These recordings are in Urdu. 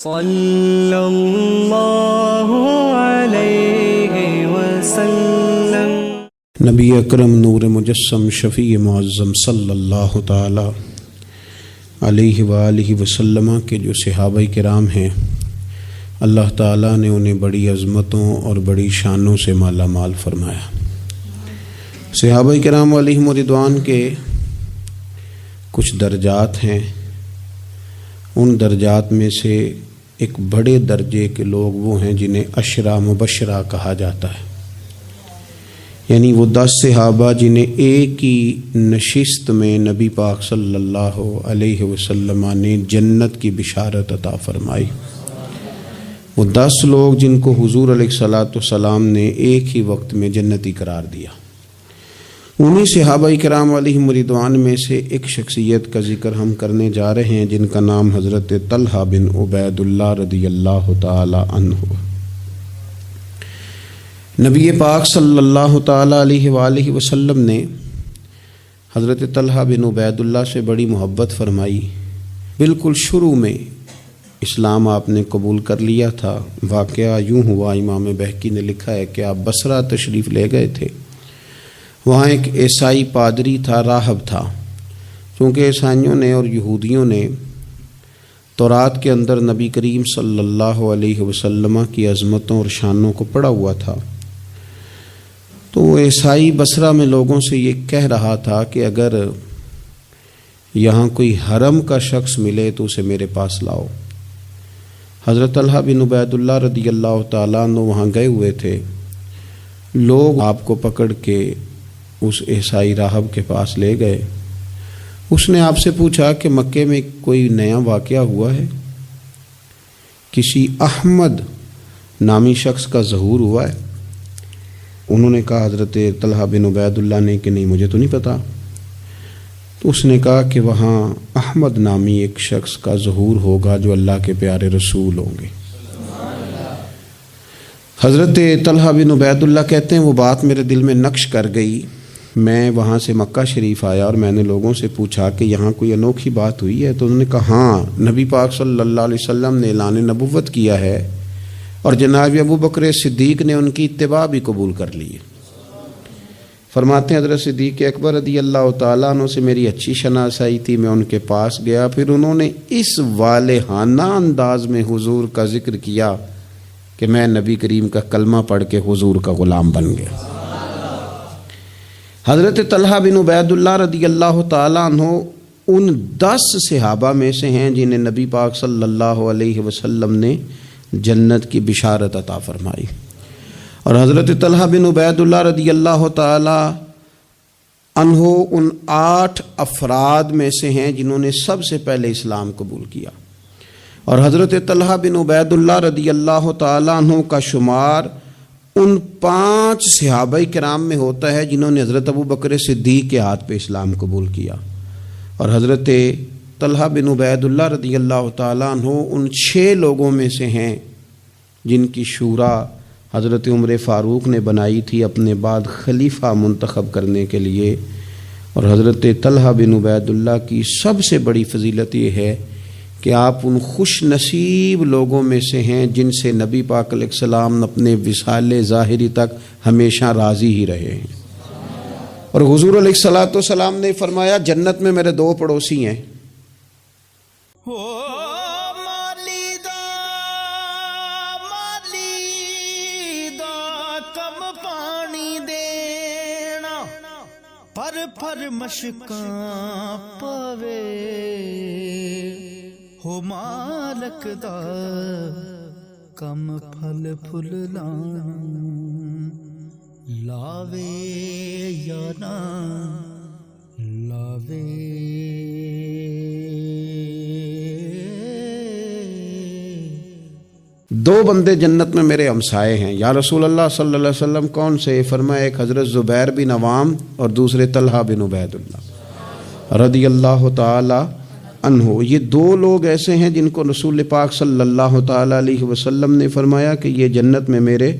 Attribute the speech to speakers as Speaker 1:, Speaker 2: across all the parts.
Speaker 1: صلی اللہ علیہ وسلم۔
Speaker 2: نبی اکرم نور مجسم شفیع معظم صلی اللہ تعالی علیہ وآلہ وسلم کے جو صحابہ کرام ہیں، اللہ تعالیٰ نے انہیں بڑی عظمتوں اور بڑی شانوں سے مالا مال فرمایا۔ صحابہ کرام علیہم رضوان کے کچھ درجات ہیں، ان درجات میں سے ایک بڑے درجے کے لوگ وہ ہیں جنہیں عشرہ مبشرہ کہا جاتا ہے، یعنی وہ 10 صحابہ جنہیں ایک ہی نشست میں نبی پاک صلی اللہ علیہ وسلم نے جنت کی بشارت عطا فرمائی۔ وہ 10 لوگ جن کو حضور علیہ الصلوۃ والسلام نے ایک ہی وقت میں جنتی قرار دیا۔ انہی صحابہ کرام علیہم رضوان میں سے ایک شخصیت کا ذکر ہم کرنے جا رہے ہیں جن کا نام حضرت طلحہ بن عبید اللہ رضی اللہ تعالی عنہ۔ نبی پاک صلی اللہ تعالی علیہ وآلہ وسلم نے حضرت طلحہ بن عبید اللہ سے بڑی محبت فرمائی۔ بالکل شروع میں اسلام آپ نے قبول کر لیا تھا۔ واقعہ یوں ہوا، امام بہقی نے لکھا ہے کہ آپ بصرہ تشریف لے گئے تھے۔ وہاں ایک عیسائی پادری تھا، راہب تھا۔ چونکہ عیسائیوں نے اور یہودیوں نے تورات کے اندر نبی کریم صلی اللہ علیہ وسلم کی عظمتوں اور شانوں کو پڑھا ہوا تھا، تو وہ عیسائی بصرہ میں لوگوں سے یہ کہہ رہا تھا کہ اگر یہاں کوئی حرم کا شخص ملے تو اسے میرے پاس لاؤ۔ حضرت طلحہ بن عبید اللہ رضی اللہ تعالیٰ عنہ وہاں گئے ہوئے تھے۔ لوگ آپ کو پکڑ کے اس عیسائی راہب کے پاس لے گئے۔ اس نے آپ سے پوچھا کہ مکے میں کوئی نیا واقعہ ہوا ہے، کسی احمد نامی شخص کا ظہور ہوا ہے؟ انہوں نے کہا، حضرت طلحہ بن عبید اللہ نے، کہ نہیں مجھے تو نہیں پتا۔ تو اس نے کہا کہ وہاں احمد نامی ایک شخص کا ظہور ہوگا جو اللہ کے پیارے رسول ہوں گے۔ حضرت طلحہ بن عبید اللہ کہتے ہیں وہ بات میرے دل میں نقش کر گئی۔ میں وہاں سے مکہ شریف آیا اور میں نے لوگوں سے پوچھا کہ یہاں کوئی انوکھی بات ہوئی ہے؟ تو انہوں نے کہا ہاں، نبی پاک صلی اللہ علیہ وسلم نے اعلان نبوت کیا ہے اور جناب ابو بکر صدیق نے ان کی اتباع بھی قبول کر لی ہے۔ فرماتے ہیں حضرت صدیق اکبر رضی اللہ تعالیٰ عنہ سے میری اچھی شناسائی تھی، میں ان کے پاس گیا، پھر انہوں نے اس والہانہ انداز میں حضور کا ذکر کیا کہ میں نبی کریم کا کلمہ پڑھ کے حضور کا غلام بن گیا۔ حضرت طلحہ بن عبید اللہ رضی اللہ تعالیٰ عنہ ان 10 صحابہ میں سے ہیں جنہیں نبی پاک صلی اللہ علیہ وسلم نے جنت کی بشارت عطا فرمائی۔ اور حضرت طلحہ بن عبید اللہ رضی اللہ تعالیٰ عنہ ان 8 افراد میں سے ہیں جنہوں نے سب سے پہلے اسلام قبول کیا۔ اور حضرت طلحہ بن عبید اللہ رضی اللہ تعالیٰ عنہ کا شمار ان 5 صحابہ کرام میں ہوتا ہے جنہوں نے حضرت ابو بکر صدیق کے ہاتھ پہ اسلام قبول کیا۔ اور حضرت طلحہ بن عبید اللہ رضی اللہ تعالیٰ عنہ ان 6 لوگوں میں سے ہیں جن کی شورا حضرت عمر فاروق نے بنائی تھی اپنے بعد خلیفہ منتخب کرنے کے لیے۔ اور حضرت طلحہ بن عبید اللہ کی سب سے بڑی فضیلت یہ ہے کہ آپ ان خوش نصیب لوگوں میں سے ہیں جن سے نبی پاک علیہ السلام اپنے وصال ظاہری تک ہمیشہ راضی ہی رہے ہیں۔ اور حضور علیہ الصلوۃ والسلام نے فرمایا جنت میں میرے 2 پڑوسی ہیں۔
Speaker 3: پر مشکاں پاوے ہو مالک دا کم پھل پھل لاوے یا نہ لاوے۔
Speaker 2: دو بندے جنت میں میرے ہمسائے ہیں۔ یا رسول اللہ صلی اللہ علیہ وسلم کون سے؟ فرمایا ایک حضرت زبیر بن عوام اور دوسرے طلحہ بن عبید اللہ رضی اللہ تعالی عنہ۔ یہ 2 لوگ ایسے ہیں جن کو رسول پاک صلی اللہ تعالی علیہ وسلم نے فرمایا کہ یہ جنت میں میرے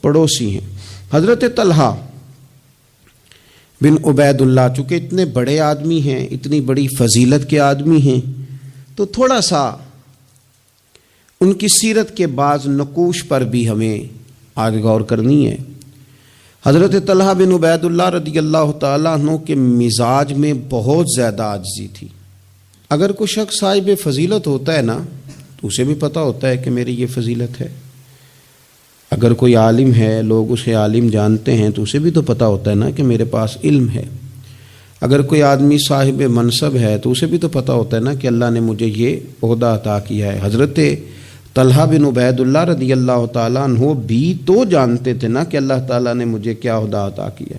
Speaker 2: پڑوسی ہیں۔ حضرت طلحہ بن عبید اللہ چونکہ اتنے بڑے آدمی ہیں، اتنی بڑی فضیلت کے آدمی ہیں، تو تھوڑا سا ان کی سیرت کے بعض نقوش پر بھی ہمیں آگے غور کرنی ہے۔ حضرت طلحہ بن عبید اللہ رضی اللہ تعالیٰ عنہ کے مزاج میں بہت زیادہ عاجزی تھی۔ اگر کوئی شخص صاحب فضیلت ہوتا ہے نا تو اسے بھی پتہ ہوتا ہے کہ میری یہ فضیلت ہے۔ اگر کوئی عالم ہے، لوگ اسے عالم جانتے ہیں تو اسے بھی تو پتہ ہوتا ہے نا کہ میرے پاس علم ہے۔ اگر کوئی آدمی صاحب منصب ہے تو اسے بھی تو پتہ ہوتا ہے نا کہ اللہ نے مجھے یہ عہدہ عطا کیا ہے۔ حضرت طلحہ بن عبید اللہ رضی اللہ تعالیٰ عنہ بھی تو جانتے تھے نا کہ اللہ تعالیٰ نے مجھے کیا عہدہ عطا کیا،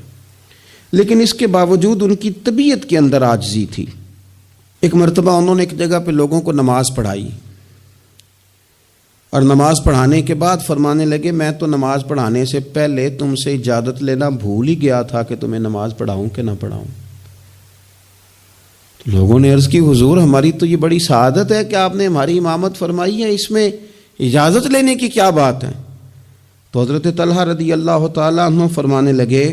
Speaker 2: لیکن اس کے باوجود ان کی طبیعت کے اندر عاجزی تھی۔ ایک مرتبہ انہوں نے ایک جگہ پہ لوگوں کو نماز پڑھائی، اور نماز پڑھانے کے بعد فرمانے لگے میں تو نماز پڑھانے سے پہلے تم سے اجازت لینا بھول ہی گیا تھا کہ تمہیں نماز پڑھاؤں کہ نہ پڑھاؤں۔ تو لوگوں نے عرض کی حضور ہماری تو یہ بڑی سعادت ہے کہ آپ نے ہماری امامت فرمائی ہے، اس میں اجازت لینے کی کیا بات ہے؟ تو حضرت طلحہ رضی اللہ تعالیٰ عنہ فرمانے لگے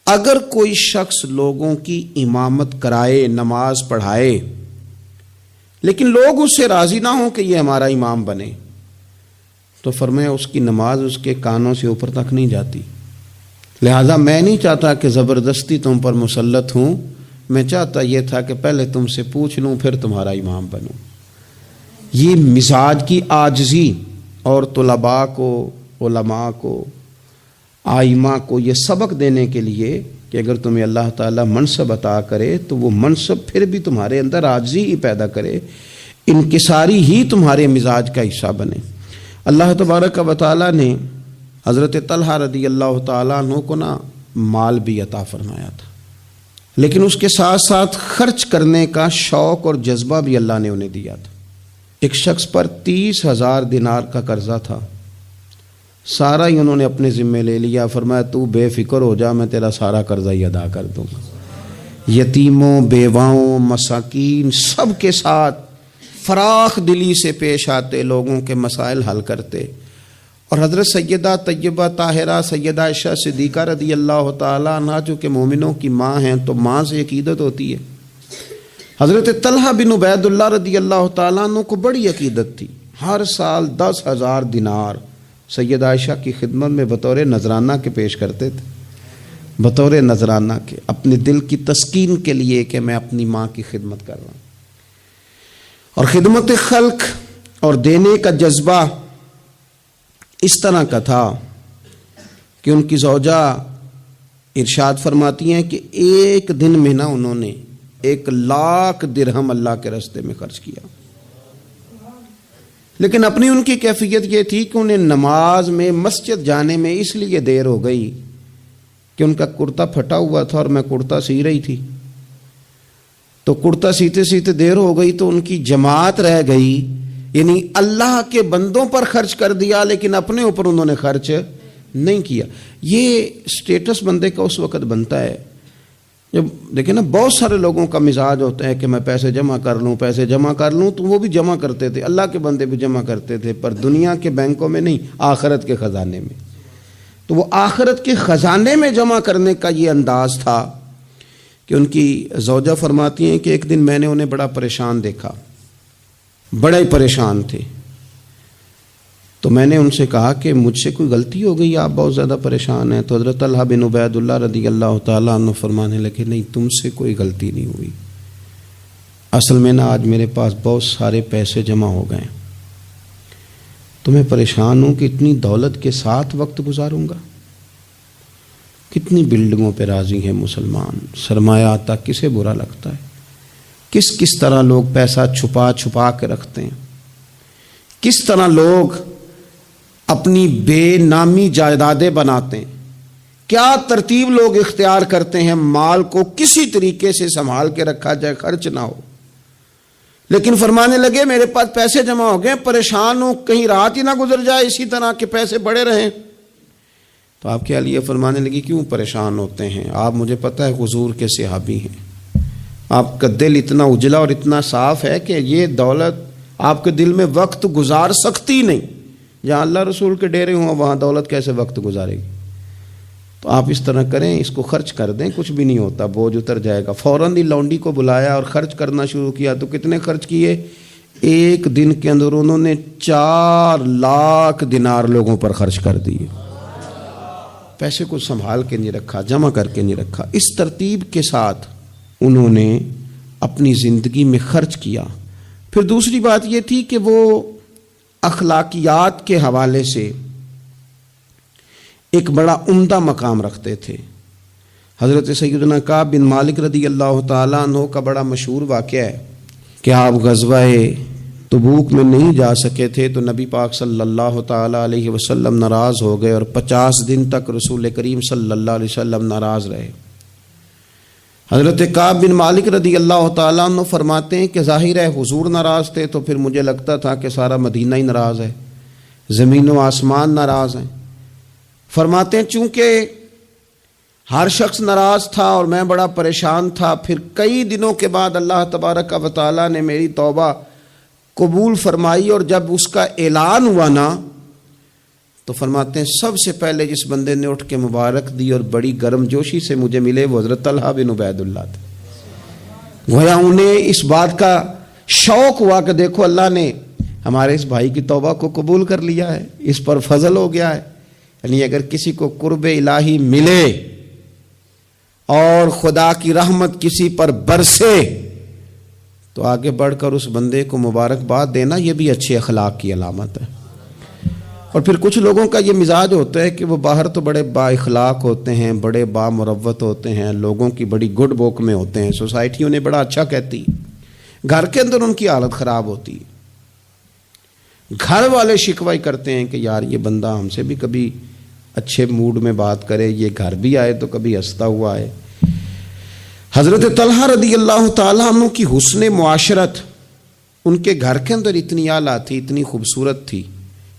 Speaker 2: اگر کوئی شخص لوگوں کی امامت کرائے، نماز پڑھائے، لیکن لوگ اس سے راضی نہ ہوں کہ یہ ہمارا امام بنے، تو فرمایا اس کی نماز اس کے کانوں سے اوپر تک نہیں جاتی۔ لہذا میں نہیں چاہتا کہ زبردستی تم پر مسلط ہوں، میں چاہتا یہ تھا کہ پہلے تم سے پوچھ لوں پھر تمہارا امام بنوں۔ یہ مزاج کی عاجزی، اور طلباء کو، علماء کو، آئمہ کو یہ سبق دینے کے لیے کہ اگر تمہیں اللہ تعالیٰ منصب عطا کرے تو وہ منصب پھر بھی تمہارے اندر عاجزی ہی پیدا کرے، انکساری ہی تمہارے مزاج کا حصہ بنے۔ اللہ تبارک و تعالیٰ نے حضرت طلحہ رضی اللہ تعالیٰ عنہ کو مال بھی عطا فرمایا تھا، لیکن اس کے ساتھ ساتھ خرچ کرنے کا شوق اور جذبہ بھی اللہ نے انہیں دیا تھا۔ ایک شخص پر 30,000 دینار کا قرضہ تھا، سارا ہی انہوں نے اپنے ذمے لے لیا، فرمایا تو بے فکر ہو جا، میں تیرا سارا قرضہ ہی ادا کر دوں گا۔ یتیموں، بیواؤں، مساکین سب کے ساتھ فراخ دلی سے پیش آتے، لوگوں کے مسائل حل کرتے۔ اور حضرت سیدہ طیبہ طاہرہ سیدہ عائشہ صدیقہ رضی اللہ تعالیٰ عنہا جو کہ مومنوں کی ماں ہیں تو ماں سے عقیدت ہوتی ہے۔ حضرت طلحہ بن عبید اللہ رضی اللہ تعالیٰ عنہ کو بڑی عقیدت تھی، ہر سال 10,000 دینار سیدہ عائشہ کی خدمت میں بطور نذرانہ کے پیش کرتے تھے، بطور نذرانہ کے، اپنے دل کی تسکین کے لیے کہ میں اپنی ماں کی خدمت کر رہا ہوں۔ اور خدمت خلق اور دینے کا جذبہ اس طرح کا تھا کہ ان کی زوجہ ارشاد فرماتی ہیں کہ ایک دن میں انہوں نے 1,00,000 درہم اللہ کے راستے میں خرچ کیا۔ لیکن اپنی ان کی کیفیت یہ تھی کہ انہیں نماز میں مسجد جانے میں اس لیے دیر ہو گئی کہ ان کا کرتا پھٹا ہوا تھا اور میں کرتا سی رہی تھی، تو کرتا سیتے سیتے دیر ہو گئی تو ان کی جماعت رہ گئی، یعنی اللہ کے بندوں پر خرچ کر دیا لیکن اپنے اوپر انہوں نے خرچ نہیں کیا۔ یہ سٹیٹس بندے کا اس وقت بنتا ہے جب دیکھیں نا، بہت سارے لوگوں کا مزاج ہوتا ہے کہ میں پیسے جمع کر لوں، پیسے جمع کر لوں، تو وہ بھی جمع کرتے تھے، اللہ کے بندے بھی جمع کرتے تھے، پر دنیا کے بینکوں میں نہیں، آخرت کے خزانے میں۔ تو وہ آخرت کے خزانے میں جمع کرنے کا یہ انداز تھا کہ ان کی زوجہ فرماتی ہیں کہ ایک دن میں نے انہیں بڑا پریشان دیکھا، بڑے پریشان تھے، تو میں نے ان سے کہا کہ مجھ سے کوئی غلطی ہو گئی، آپ بہت زیادہ پریشان ہیں؟ تو حضرت طلحہ بن عبید اللہ رضی اللہ تعالیٰ عنہ فرمانے لگے نہیں، تم سے کوئی غلطی نہیں ہوئی، اصل میں آج میرے پاس بہت سارے پیسے جمع ہو گئے، تو میں پریشان ہوں کہ اتنی دولت کے ساتھ وقت گزاروں گا۔ کتنی بلڈنگوں پہ راضی ہیں مسلمان، سرمایہ آتا کسے برا لگتا ہے، کس طرح لوگ پیسہ چھپا چھپا کے رکھتے ہیں، کس طرح لوگ اپنی بے نامی جائیدادیں بناتے ہیں، کیا ترتیب لوگ اختیار کرتے ہیں مال کو کسی طریقے سے سنبھال کے رکھا جائے، خرچ نہ ہو۔ لیکن فرمانے لگے میرے پاس پیسے جمع ہو گئے، پریشان ہوں کہیں رات ہی نہ گزر جائے اسی طرح کے پیسے بڑے رہیں۔ تو آپ کے لیے فرمانے لگی کیوں پریشان ہوتے ہیں، آپ مجھے پتہ ہے حضور کے صحابی ہیں، آپ کا دل اتنا اجلا اور اتنا صاف ہے کہ یہ دولت آپ کے دل میں وقت گزار سکتی نہیں، جہاں اللہ رسول کے ڈیرے ہوں وہاں دولت کیسے وقت گزارے گی۔ تو آپ اس طرح کریں، اس کو خرچ کر دیں، کچھ بھی نہیں ہوتا، بوجھ اتر جائے گا۔ فوراً ہی لونڈی کو بلایا اور خرچ کرنا شروع کیا، تو کتنے خرچ کیے؟ ایک دن کے اندر انہوں نے 4 لاکھ دینار لوگوں پر خرچ کر دیے. پیسے کو سنبھال کے نہیں رکھا، جمع کر کے نہیں رکھا، اس ترتیب کے ساتھ انہوں نے اپنی زندگی میں خرچ کیا. پھر دوسری بات یہ تھی کہ وہ اخلاقیات کے حوالے سے ایک بڑا عمدہ مقام رکھتے تھے. حضرت سیدنا کعب بن مالک رضی اللہ تعالیٰ عنہ کا بڑا مشہور واقعہ ہے کہ آپ غزوہ تبوک میں نہیں جا سکے تھے تو نبی پاک صلی اللہ تعالیٰ علیہ وسلم ناراض ہو گئے اور 50 دن تک رسول کریم صلی اللہ علیہ وسلم ناراض رہے. حضرت کعب بن مالک رضی اللہ تعالیٰ عنہ فرماتے ہیں کہ ظاہر ہے حضور ناراض تھے تو پھر مجھے لگتا تھا کہ سارا مدینہ ہی ناراض ہے، زمین و آسمان ناراض ہیں. فرماتے ہیں چونکہ ہر شخص ناراض تھا اور میں بڑا پریشان تھا، پھر کئی دنوں کے بعد اللہ تبارک و تعالیٰ نے میری توبہ قبول فرمائی اور جب اس کا اعلان ہوا نا تو فرماتے ہیں سب سے پہلے جس بندے نے اٹھ کے مبارک دی اور بڑی گرم جوشی سے مجھے ملے وہ حضرت طلحہ بن عبید اللہ تھے. گویا انہیں اس بات کا شوق ہوا کہ دیکھو اللہ نے ہمارے اس بھائی کی توبہ کو قبول کر لیا ہے، اس پر فضل ہو گیا ہے. یعنی اگر کسی کو قرب الہی ملے اور خدا کی رحمت کسی پر برسے تو آگے بڑھ کر اس بندے کو مبارکباد دینا یہ بھی اچھے اخلاق کی علامت ہے. اور پھر کچھ لوگوں کا یہ مزاج ہوتا ہے کہ وہ باہر تو بڑے با اخلاق ہوتے ہیں، بڑے با مروت ہوتے ہیں، لوگوں کی بڑی گڈ بک میں ہوتے ہیں، سوسائٹی انہیں بڑا اچھا کہتی، گھر کے اندر ان کی حالت خراب ہوتی. گھر والے شکوہ کرتے ہیں کہ یار یہ بندہ ہم سے بھی کبھی اچھے موڈ میں بات کرے، یہ گھر بھی آئے تو کبھی ہنستا ہوا ہے. حضرت طلحہ رضی اللہ تعالیٰ عنہ کی حسن معاشرت ان کے گھر کے اندر اتنی اعلیٰ تھی، اتنی خوبصورت تھی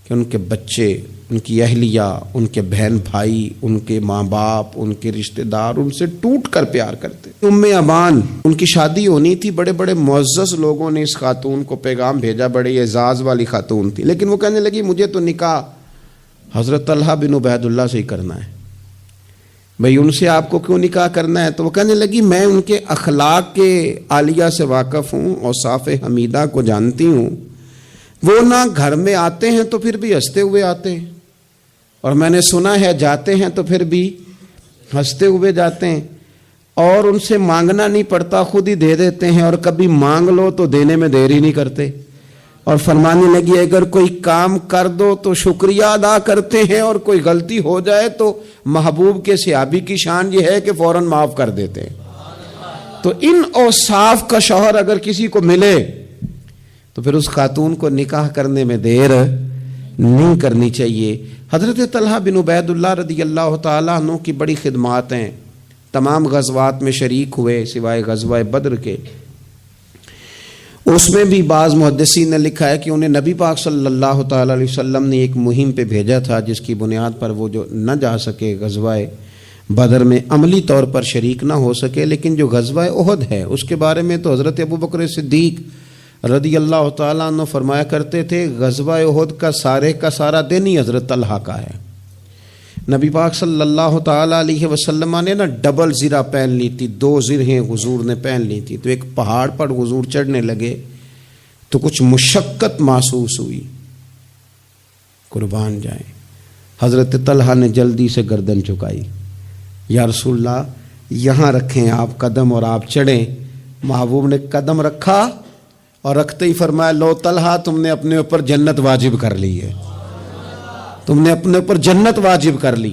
Speaker 2: کہ ان کے بچے، ان کی اہلیہ، ان کے بہن بھائی، ان کے ماں باپ، ان کے رشتہ دار ان سے ٹوٹ کر پیار کرتے. ام ابان ان کی شادی ہونی تھی، بڑے بڑے معزز لوگوں نے اس خاتون کو پیغام بھیجا، بڑے اعزاز والی خاتون تھی، لیکن وہ کہنے لگی مجھے تو نکاح حضرت طلحہ بن عبید اللہ سے ہی کرنا ہے. بھئی ان سے آپ کو کیوں نکاح کرنا ہے؟ تو وہ کہنے لگی میں ان کے اخلاق کے عالیہ سے واقف ہوں اور صاف حمیدہ کو جانتی ہوں. وہ نہ گھر میں آتے ہیں تو پھر بھی ہنستے ہوئے آتے ہیں، اور میں نے سنا ہے جاتے ہیں تو پھر بھی ہنستے ہوئے جاتے ہیں، اور ان سے مانگنا نہیں پڑتا، خود ہی دے دیتے ہیں، اور کبھی مانگ لو تو دینے میں دیر ہی نہیں کرتے. اور فرمانے لگی اگر کوئی کام کر دو تو شکریہ ادا کرتے ہیں، اور کوئی غلطی ہو جائے تو محبوب کے صحابی کی شان یہ ہے کہ فوراً معاف کر دیتے ہیں. تو ان اوصاف کا شوہر اگر کسی کو ملے تو پھر اس خاتون کو نکاح کرنے میں دیر نہیں کرنی چاہیے. حضرت طلحہ بن عبید اللہ رضی اللہ تعالیٰ عنہ کی بڑی خدمات ہیں، تمام غزوات میں شریک ہوئے سوائے غزوہ بدر کے. اس میں بھی بعض محدثین نے لکھا ہے کہ انہیں نبی پاک صلی اللہ تعالیٰ علیہ وسلم نے ایک مہم پہ بھیجا تھا جس کی بنیاد پر وہ جو نہ جا سکے غزوہ بدر میں، عملی طور پر شریک نہ ہو سکے. لیکن جو غزوہ احد ہے اس کے بارے میں تو حضرت ابوبکر صدیق رضی اللہ تعالیٰ عنہ فرمایا کرتے تھے غزوہ احد کا سارا دن ہی حضرت طلحہ کا ہے. نبی پاک صلی اللہ تعالیٰ علیہ وسلم نے ڈبل زرہ پہن لی تھی، 2 زرہیں حضور نے پہن لی تھی. تو ایک پہاڑ پر حضور چڑھنے لگے تو کچھ مشقت محسوس ہوئی، قربان جائیں. حضرت طلحہ نے جلدی سے گردن جھکائی، یا رسول اللہ یہاں رکھیں آپ قدم اور آپ چڑھیں. محبوب نے قدم رکھا اور رکھتے ہی فرمایا لو طلحہ تم نے اپنے اوپر جنت واجب کر لی ہے، تم نے اپنے اوپر جنت واجب کر لی.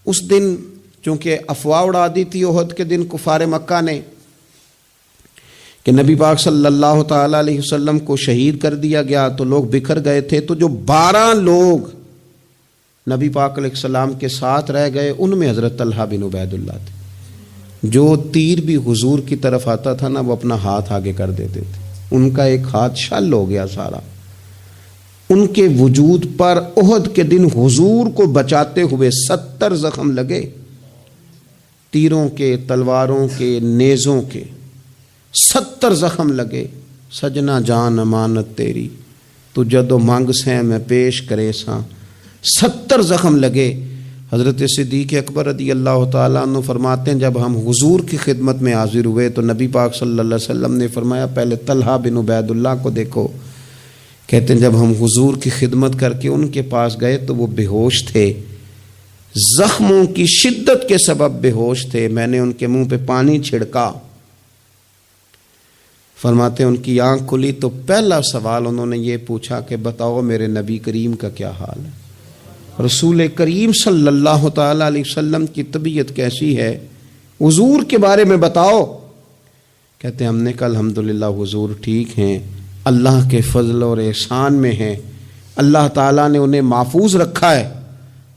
Speaker 2: اس دن چونکہ افواہ اڑا دی تھی احد کے دن کفار مکہ نے کہ نبی پاک صلی اللہ تعالیٰ علیہ وسلم کو شہید کر دیا گیا، تو لوگ بکھر گئے تھے. تو جو 12 لوگ نبی پاک علیہ السلام کے ساتھ رہ گئے ان میں حضرت طلحہ بن عبید اللہ تھے. جو تیر بھی حضور کی طرف آتا تھا نا وہ اپنا ہاتھ آگے کر دیتے تھے، ان کا ایک ہاتھ شل ہو گیا سارا. ان کے وجود پر احد کے دن حضور کو بچاتے ہوئے 70 زخم لگے، تیروں کے، تلواروں کے، نیزوں کے 70 زخم لگے. سجنا جان امانت تیری تو جدو مانگ سے میں پیش کرے ساں، 70 زخم لگے. حضرت صدیق اکبر رضی اللہ تعالیٰ عنہ فرماتے ہیں جب ہم حضور کی خدمت میں حاضر ہوئے تو نبی پاک صلی اللہ علیہ وسلم نے فرمایا پہلے طلحہ بن عبید اللہ کو دیکھو. کہتے ہیں جب ہم حضور کی خدمت کر کے ان کے پاس گئے تو وہ بے ہوش تھے، زخموں کی شدت کے سبب بے ہوش تھے. میں نے ان کے منہ پہ پانی چھڑکا. فرماتے ہیں ان کی آنکھ کھلی تو پہلا سوال انہوں نے یہ پوچھا کہ بتاؤ میرے نبی کریم کا کیا حال ہے. رسول کریم صلی اللہ تعالیٰ علیہ وسلم کی طبیعت کیسی ہے، حضور کے بارے میں بتاؤ. کہتے ہیں ہم نے کہا الحمدللہ حضور ٹھیک ہیں، اللہ کے فضل اور احسان میں ہیں، اللہ تعالیٰ نے انہیں محفوظ رکھا ہے.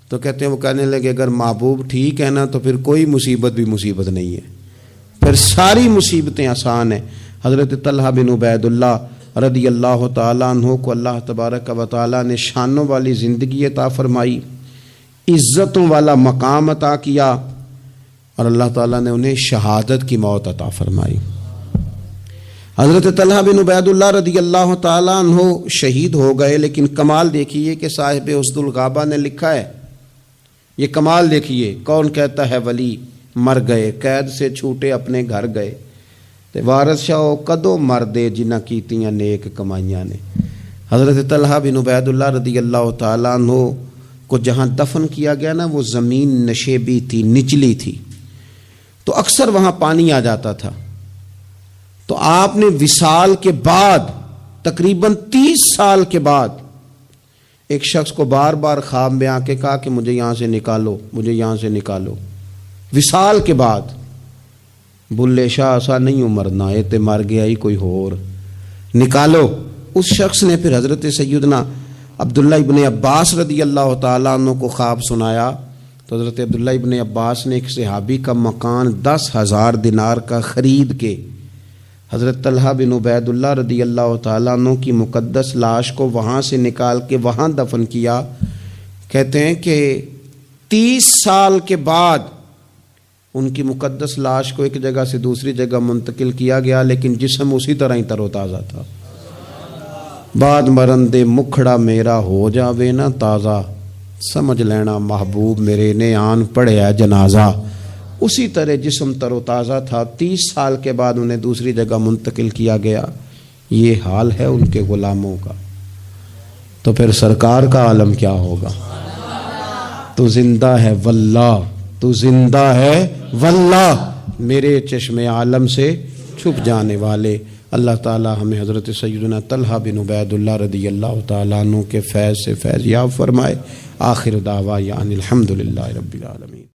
Speaker 2: تو کہتے ہیں وہ کہنے لگے اگر محبوب ٹھیک ہے نا تو پھر کوئی مصیبت بھی مصیبت نہیں ہے، پھر ساری مصیبتیں آسان ہیں. حضرت طلحہ بن عبید اللہ رضی اللہ تعالیٰ عنہ کو اللہ تبارک و تعالیٰ نے شانوں والی زندگی عطا فرمائی، عزتوں والا مقام عطا کیا، اور اللہ تعالیٰ نے انہیں شہادت کی موت عطا فرمائی. حضرت طلحہ بن عبید اللہ رضی اللہ تعالیٰ عنہ شہید ہو گئے، لیکن کمال دیکھیے کہ صاحب اسد الغابہ نے لکھا ہے، یہ کمال دیکھیے. کون کہتا ہے ولی مر گئے، قید سے چھوٹے اپنے گھر گئے، تے وارث شاہ کدو مر دے جنہ کیتیاں نیک کمائیاں نے. حضرت طلحہ بن عبید اللہ رضی اللہ تعالیٰ عنہ کو جہاں دفن کیا گیا نا وہ زمین نشیبی تھی، نچلی تھی، تو اکثر وہاں پانی آ جاتا تھا. تو آپ نے وصال کے بعد تقریباً 30 سال کے بعد ایک شخص کو بار بار خواب میں آ کے کہا کہ مجھے یہاں سے نکالو، مجھے یہاں سے نکالو. وصال کے بعد بلے شاہ ایسا نہیں ہو مرنا، یہ تے مر گیا ہی کوئی اور، نکالو. اس شخص نے پھر حضرت سیدنا عبداللہ ابن عباس رضی اللہ تعالیٰ عنہ کو خواب سنایا. تو حضرت عبداللہ ابن عباس نے ایک صحابی کا مکان 10,000 دینار کا خرید کے حضرت طلحہ بن عبید اللہ رضی اللہ تعالیٰ عنہ کی مقدس لاش کو وہاں سے نکال کے وہاں دفن کیا. کہتے ہیں کہ 30 سال کے بعد ان کی مقدس لاش کو ایک جگہ سے دوسری جگہ منتقل کیا گیا، لیکن جسم اسی طرح ہی تر و تازہ تھا. بعد مرن دے مکھڑا میرا ہو جاوے نا تازہ، سمجھ لینا محبوب میرے نے آن پڑھیا جنازہ. اسی طرح جسم تر و تازہ تھا. 30 سال کے بعد انہیں دوسری جگہ منتقل کیا گیا. یہ حال ہے ان کے غلاموں کا، تو پھر سرکار کا عالم کیا ہوگا. تو زندہ ہے واللہ، تو زندہ ہے واللہ، میرے چشم عالم سے چھپ جانے والے. اللہ تعالی ہمیں حضرت سیدنا طلحہ بن عبید اللہ رضی اللہ تعالیٰ عنہ کے فیض سے فیض یاب فرمائے. آخر دعوانا الحمدللہ رب العالمین.